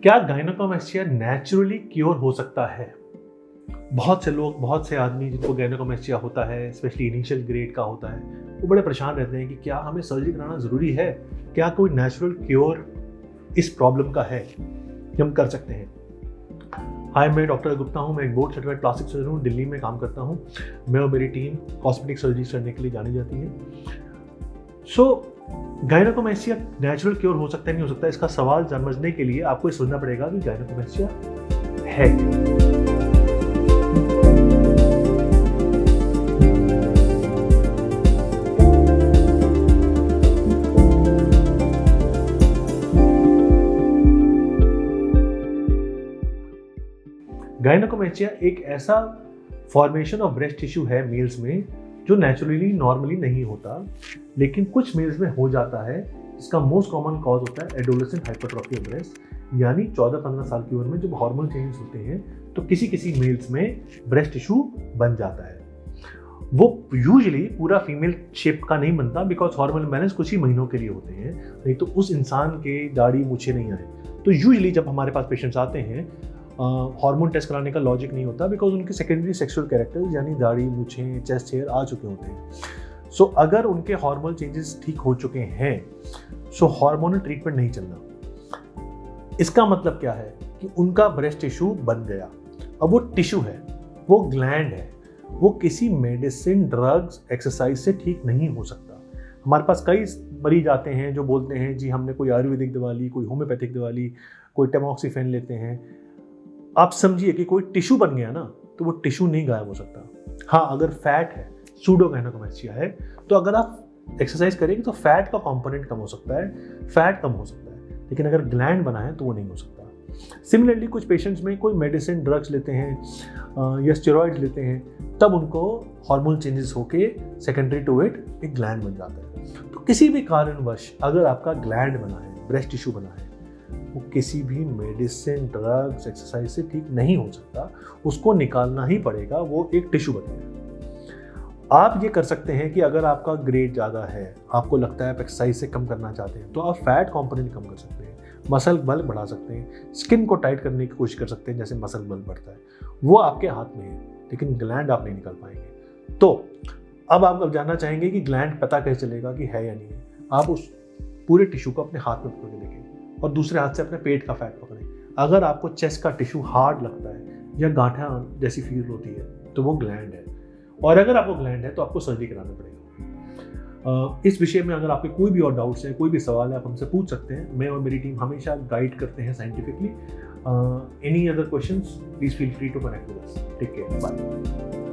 क्या gynaecomastia naturally cure हो सकता है? बहुत से लोग, बहुत से आदमी जिनको गायनेकोमेस्टिया होता है, स्पेशली इनिशियल ग्रेड का होता है, वो बड़े परेशान रहते हैं कि क्या हमें सर्जरी कराना ज़रूरी है? क्या कोई नेचुरल क्योर इस प्रॉब्लम का है कि हम कर सकते हैं? हाय, मैं डॉक्टर गुप्ता हूँ। मैं एक बोर्ड सर्टिफाइड प्लास्टिक सर्जन हूँ, दिल्ली में काम करता हूँ। मैं और मेरी टीम कॉस्मेटिक सर्जरी करने के लिए जानी जाती है। गायनेकोमेस्टिया नेचुरल क्योर हो सकता है, नहीं हो सकता, इसका सवाल समझने के लिए आपको ये समझना पड़ेगा कि गायनेकोमेस्टिया है क्या। गायनेकोमेस्टिया एक ऐसा फॉर्मेशन ऑफ ब्रेस्ट टिश्यू है मेल्स में जो नेचुरली नॉर्मली नहीं होता, लेकिन कुछ मेल्स में हो जाता है। इसका मोस्ट कॉमन कॉज होता है एडोलेसेंट हाइपरट्रॉफी ऑफ ब्रेस्ट, यानी 14-15 साल की उम्र में जब हार्मोन चेंजेस होते हैं तो किसी किसी मेल्स में ब्रेस्ट टिश्यू बन जाता है। वो यूजुअली पूरा फीमेल शेप का नहीं बनता, बिकॉज हार्मोन बैलेंस कुछ ही महीनों के लिए होते हैं, नहीं तो उस इंसान के दाढ़ी मूछें नहीं आए। तो यूजुअली जब हमारे पास पेशेंट्स आते हैं, हार्मोन टेस्ट कराने का लॉजिक नहीं होता, बिकॉज उनके सेकेंडरी सेक्सुअल कैरेक्टर्स यानी दाढ़ी, मूछें, चेस्ट हेयर आ चुके होते हैं। सो अगर उनके हार्मोनल चेंजेस ठीक हो चुके हैं, सो हार्मोनल ट्रीटमेंट नहीं चलना। इसका मतलब क्या है कि उनका ब्रेस्ट टिश्यू बन गया। अब वो टिश्यू है, वो ग्लैंड है, वो किसी मेडिसिन, ड्रग्स, एक्सरसाइज से ठीक नहीं हो सकता। हमारे पास कई मरीज आते हैं जो बोलते हैं जी हमने कोई आयुर्वेदिक दवा ली, कोई होम्योपैथिक दवा ली, कोई टेमोक्सिफेन लेते हैं। आप समझिए कि कोई टिश्यू बन गया ना, तो वो टिश्यू नहीं गायब हो सकता। हाँ, अगर फैट है, सूडो गायनेकोमेस्टिया है, तो अगर आप एक्सरसाइज करेंगे तो फैट का कंपोनेंट कम हो सकता है, फैट कम हो सकता है, लेकिन अगर ग्लैंड बना है तो वो नहीं हो सकता। सिमिलरली कुछ पेशेंट्स में कोई मेडिसिन, ड्रग्स लेते हैं या स्टेरॉइड्स लेते हैं, तब उनको हार्मोनल चेंजेस होके सेकेंडरी टू इट एक ग्लैंड बन जाता है। तो किसी भी कारणवश अगर आपका ग्लैंड बना है, ब्रेस्ट टिश्यू बना है, वो किसी भी मेडिसिन, ड्रग्स, एक्सरसाइज से ठीक नहीं हो सकता, उसको निकालना ही पड़ेगा। वो एक टिश्यू बन गया। आप ये कर सकते हैं कि अगर आपका ग्रेड ज़्यादा है, आपको लगता है आप एक्सरसाइज से कम करना चाहते हैं, तो आप फैट कंपोनेंट कम कर सकते हैं, मसल बल बढ़ा सकते हैं, स्किन को टाइट करने की कोशिश कर सकते हैं, जैसे मसल बल बढ़ता है। वो आपके हाथ में है, लेकिन ग्लैंड आप नहीं निकाल पाएंगे। तो अब आप जानना चाहेंगे कि ग्लैंड पता कैसे चलेगा कि है या नहीं है। आप उस पूरे टिश्यू को अपने हाथ में पकड़ के देखें और दूसरे हाथ से अपने पेट का फैट पकड़ें। अगर आपको चेस्ट का टिश्यू हार्ड लगता है या गांठा जैसी फील होती है, तो वो ग्लैंड है। और अगर आपको ग्लैंड है तो आपको सर्जरी कराना पड़ेगा। इस विषय में अगर आपके कोई भी और डाउट्स हैं, कोई भी सवाल है, आप हमसे पूछ सकते हैं। मैं और मेरी टीम हमेशा गाइड करते हैं scientifically. Any other questions, please feel free to connect with us. Take care, bye.